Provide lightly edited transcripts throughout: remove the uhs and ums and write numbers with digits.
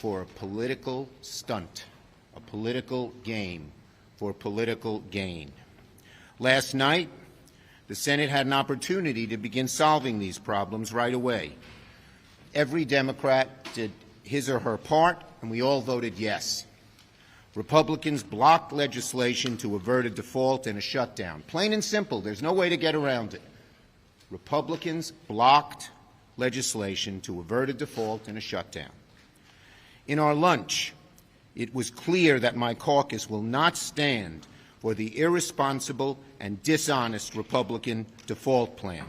for a political stunt, a political game, for political gain. Last night, the Senate had an opportunity to begin solving these problems right away. Every Democrat did his or her part, and we all voted yes. Republicans blocked legislation to avert a default and a shutdown. Plain and simple. There's no way to get around it. Republicans blocked legislation to avert a default and a shutdown. In our lunch, it was clear that my caucus will not stand for the irresponsible and dishonest Republican default plan.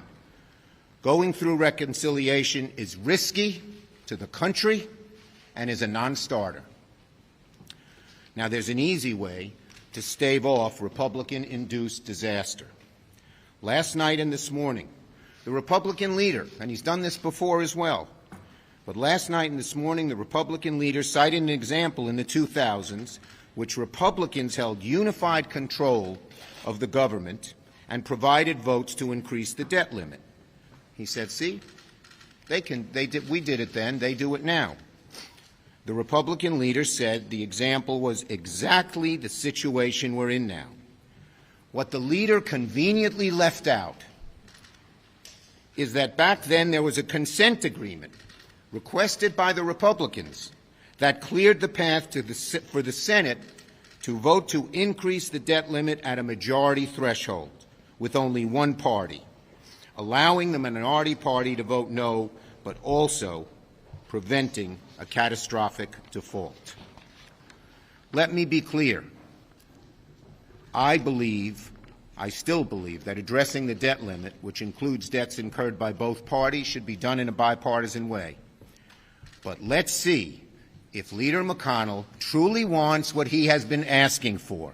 Going through reconciliation is risky to the country and is a non-starter. Now, there's an easy way to stave off Republican-induced disaster. Last night and this morning, the Republican leader, and he's done this before as well, but last night and this morning, the Republican leader cited an example in the 2000s which Republicans held unified control of the government and provided votes to increase the debt limit. He said, see, we did it then, they do it now. The Republican leader said the example was exactly the situation we're in now. What the leader conveniently left out is that back then there was a consent agreement requested by the Republicans that cleared the path for the Senate to vote to increase the debt limit at a majority threshold with only one party, allowing the minority party to vote no, but also preventing a catastrophic default. Let me be clear. I still believe that addressing the debt limit, which includes debts incurred by both parties, should be done in a bipartisan way. But let's see if Leader McConnell truly wants what he has been asking for,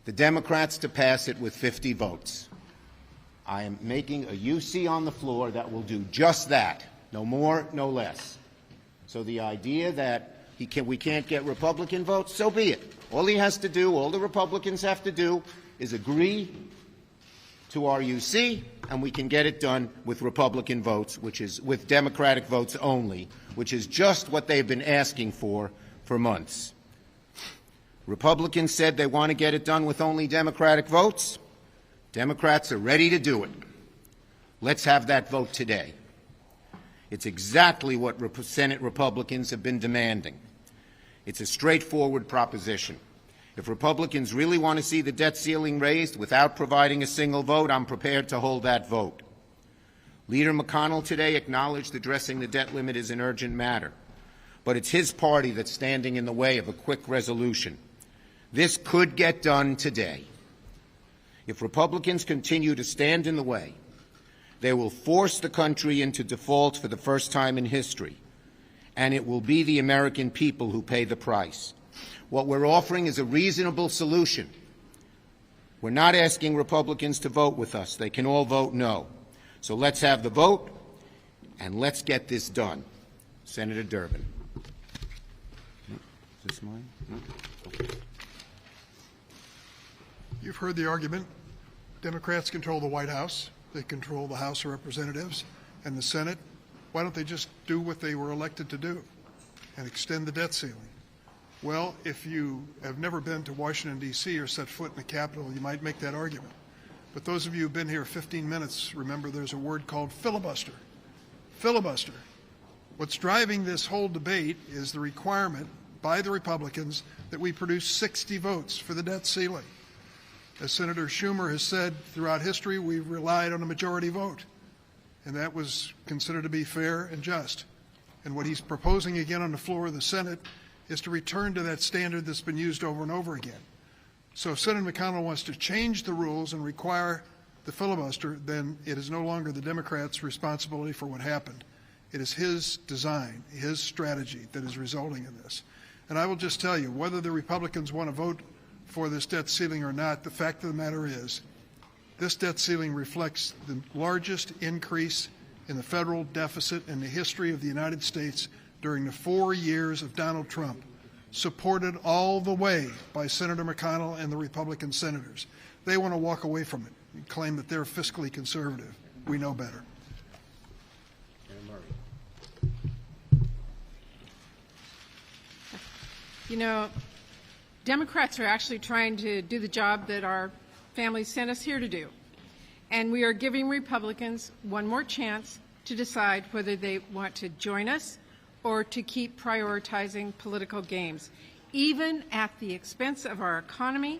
the Democrats to pass it with 50 votes. I am making a UC on the floor that will do just that, no more, no less. So the idea that we can't get Republican votes, so be it. All he has to do, all the Republicans have to do, is agree to our UC, and we can get it done with Republican votes, which is with Democratic votes only, which is just what they've been asking for months. Republicans said they want to get it done with only Democratic votes. Democrats are ready to do it. Let's have that vote today. It's exactly what Senate Republicans have been demanding. It's a straightforward proposition. If Republicans really want to see the debt ceiling raised without providing a single vote, I'm prepared to hold that vote. Leader McConnell today acknowledged addressing the debt limit is an urgent matter, but it's his party that's standing in the way of a quick resolution. This could get done today. If Republicans continue to stand in the way, they will force the country into default for the first time in history, and it will be the American people who pay the price. What we're offering is a reasonable solution. We're not asking Republicans to vote with us. They can all vote no. So let's have the vote, and let's get this done. Senator Durbin. Is this mine? No? Okay. You've heard the argument. Democrats control the White House. They control the House of Representatives and the Senate. Why don't they just do what they were elected to do and extend the debt ceiling? Well, if you have never been to Washington, D.C. or set foot in the Capitol, you might make that argument. But those of you who've been here 15 minutes, remember there's a word called filibuster. Filibuster. What's driving this whole debate is the requirement by the Republicans that we produce 60 votes for the debt ceiling. As Senator Schumer has said throughout history, we've relied on a majority vote, and that was considered to be fair and just. And what he's proposing again on the floor of the Senate is to return to that standard that's been used over and over again. So if Senator McConnell wants to change the rules and require the filibuster, then it is no longer the Democrats' responsibility for what happened. It is his design, his strategy that is resulting in this. And I will just tell you, whether the Republicans want to vote for this debt ceiling or not, the fact of the matter is this debt ceiling reflects the largest increase in the federal deficit in the history of the United States during the 4 years of Donald Trump, supported all the way by Senator McConnell and the Republican senators. They want to walk away from it and claim that they're fiscally conservative. We know better. You know, Democrats are actually trying to do the job that our families sent us here to do. And we are giving Republicans one more chance to decide whether they want to join us or to keep prioritizing political games, even at the expense of our economy,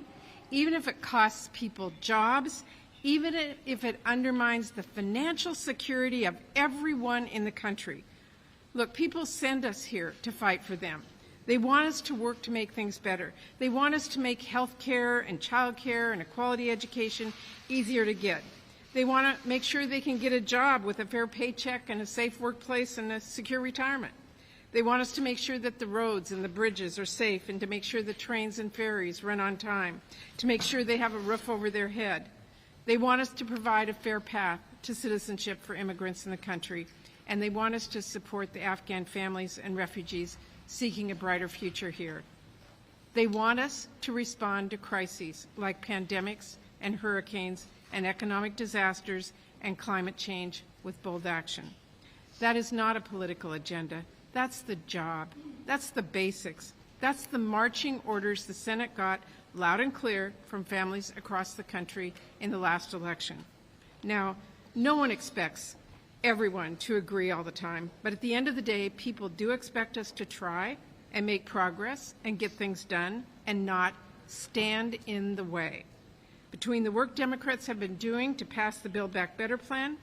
even if it costs people jobs, even if it undermines the financial security of everyone in the country. Look, people send us here to fight for them. They want us to work to make things better. They want us to make health care and child care and a quality education easier to get. They want to make sure they can get a job with a fair paycheck and a safe workplace and a secure retirement. They want us to make sure that the roads and the bridges are safe and to make sure the trains and ferries run on time, to make sure they have a roof over their head. They want us to provide a fair path to citizenship for immigrants in the country, and they want us to support the Afghan families and refugees seeking a brighter future here. They want us to respond to crises like pandemics and hurricanes and economic disasters and climate change with bold action. That is not a political agenda. That's the job. That's the basics. That's the marching orders the Senate got loud and clear from families across the country in the last election. Now, no one expects everyone to agree all the time, but at the end of the day, people do expect us to try and make progress and get things done and not stand in the way. Between the work Democrats have been doing to pass the Build Back Better plan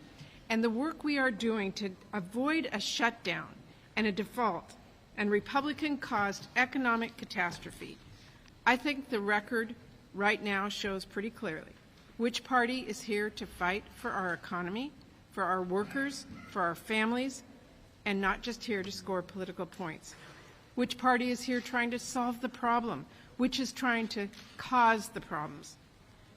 and the work we are doing to avoid a shutdown and a default and Republican-caused economic catastrophe, I think the record right now shows pretty clearly which party is here to fight for our economy, for our workers, for our families, and not just here to score political points. Which party is here trying to solve the problem, which is trying to cause the problems.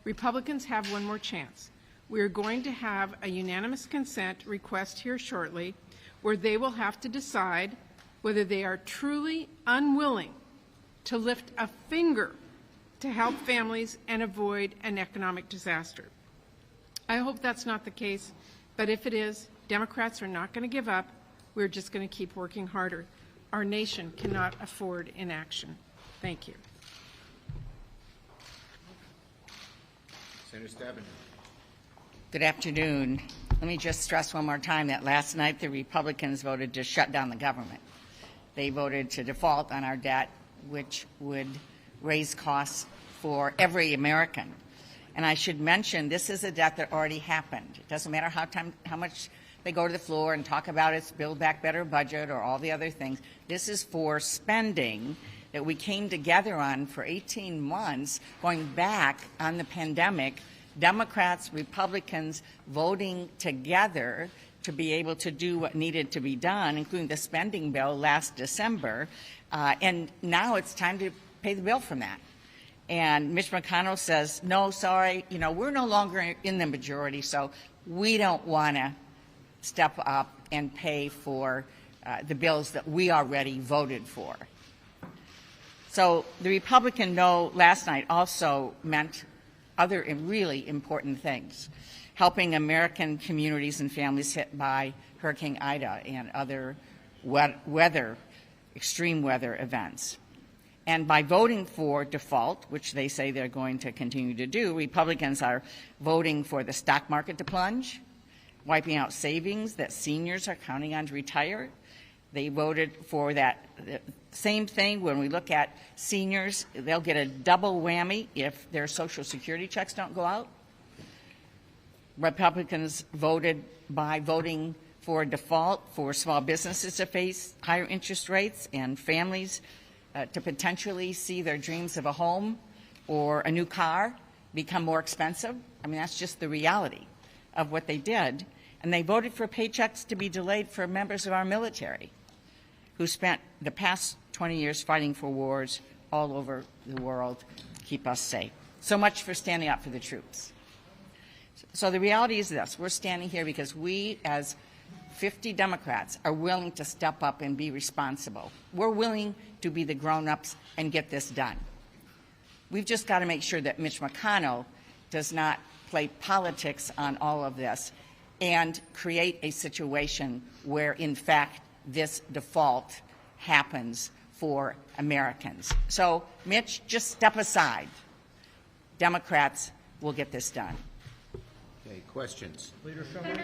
Republicans have one more chance. We are going to have a unanimous consent request here shortly where they will have to decide whether they are truly unwilling to lift a finger to help families and avoid an economic disaster. I hope that's not the case, but if it is, Democrats are not going to give up. We're just going to keep working harder. Our nation cannot afford inaction. Thank you. Senator Stabenow. Good afternoon. Let me just stress one more time that last night the Republicans voted to shut down the government. They voted to default on our debt, which would raise costs for every American. And I should mention, this is a debt that already happened. It doesn't matter how much they go to the floor and talk about its Build Back Better budget or all the other things. This is for spending that we came together on for 18 months, going back on the pandemic, Democrats, Republicans voting together to be able to do what needed to be done, including the spending bill last December. And now it's time to pay the bill from that. And Mitch McConnell says, no, sorry, we're no longer in the majority, so we don't want to step up and pay for the bills that we already voted for. So the Republican no last night also meant other really important things, helping American communities and families hit by Hurricane Ida and other extreme weather events. And by voting for default, which they say they're going to continue to do, Republicans are voting for the stock market to plunge, wiping out savings that seniors are counting on to retire. They voted for that same thing when we look at seniors. They'll get a double whammy if their Social Security checks don't go out. Republicans voted by voting for default for small businesses to face higher interest rates and families to potentially see their dreams of a home or a new car become more expensive. I mean, that's just the reality of what they did. And they voted for paychecks to be delayed for members of our military who spent the past 20 years fighting for wars all over the world to keep us safe. So much for standing up for the troops. So the reality is this. We're standing here because we, as 50 Democrats, are willing to step up and be responsible. We're willing to be the grown-ups and get this done. We've just got to make sure that Mitch McConnell does not play politics on all of this and create a situation where, in fact, this default happens for Americans. So, Mitch, just step aside. Democrats will get this done. Okay, questions? Leader Schumer.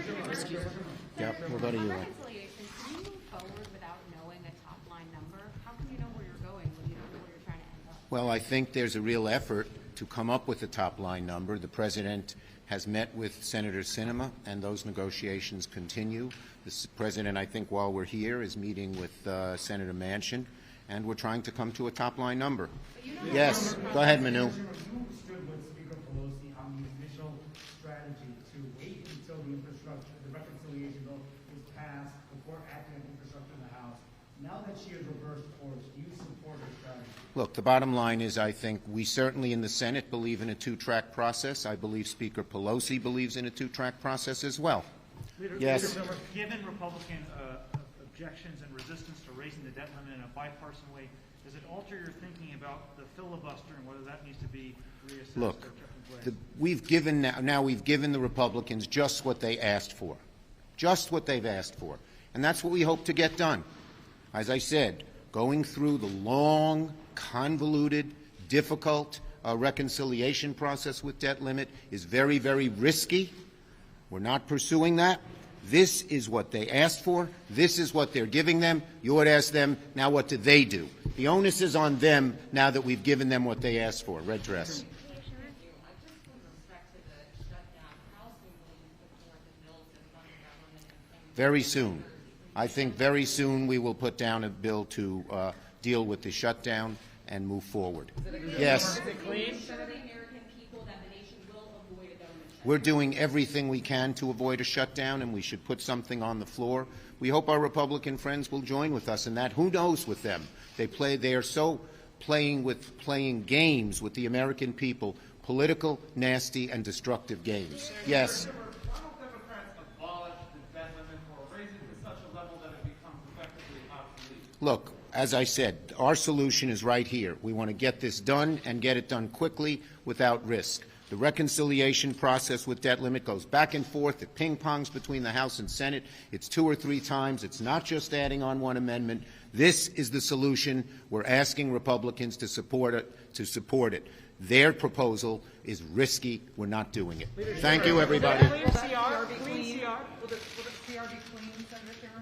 Yeah, we'll go to you. Reconciliation, can you move forward without knowing a top-line number? How can you know where you're going when you don't know where you're trying to end up? Well, I think there's a real effort to come up with a top-line number. The President has met with Senator Sinema, and those negotiations continue. The President, I think, while we're here, is meeting with Senator Manchin, and we're trying to come to a top-line number. Yes, go ahead, Manu. You stood with Speaker Pelosi on the initial strategy to wait until the reconciliation bill was passed before acting on infrastructure in the House. Now that she has reversed course, do you support her strategy? Look, the bottom line is I think we certainly in the Senate believe in a two-track process. I believe Speaker Pelosi believes in a two-track process as well. Yes. Leader, given Republican objections and resistance to raising the debt limit in a bipartisan way, does it alter your thinking about the filibuster and whether that needs to be reassessed Look, or kept in place? we've given the Republicans just what they asked for, just what they've asked for, and that's what we hope to get done. As I said, going through the long, convoluted, difficult reconciliation process with debt limit is very, very risky. We're not pursuing that. This is what they asked for. This is what they're giving them. You would ask them, now what do they do? The onus is on them now that we've given them what they asked for. Red dress. Very soon. I think very soon we will put down a bill to deal with the shutdown and move forward. Yes. We're doing everything we can to avoid a shutdown, and we should put something on the floor. We hope our Republican friends will join with us in that. Who knows with them? They are so playing games with the American people, political, nasty, and destructive games. Yes. Why don't Democrats abolish the debt limit or raise it to such a level that it becomes effectively obsolete? Look, as I said, our solution is right here. We want to get this done and get it done quickly without risk. The reconciliation process with debt limit goes back and forth. It ping-pongs between the House and Senate. It's 2 or 3 times. It's not just adding on one amendment. This is the solution. We're asking Republicans to support it. Their proposal is risky. We're not doing it. Thank you, everybody. Clean CR? Will the CR be clean, Senator Schumer?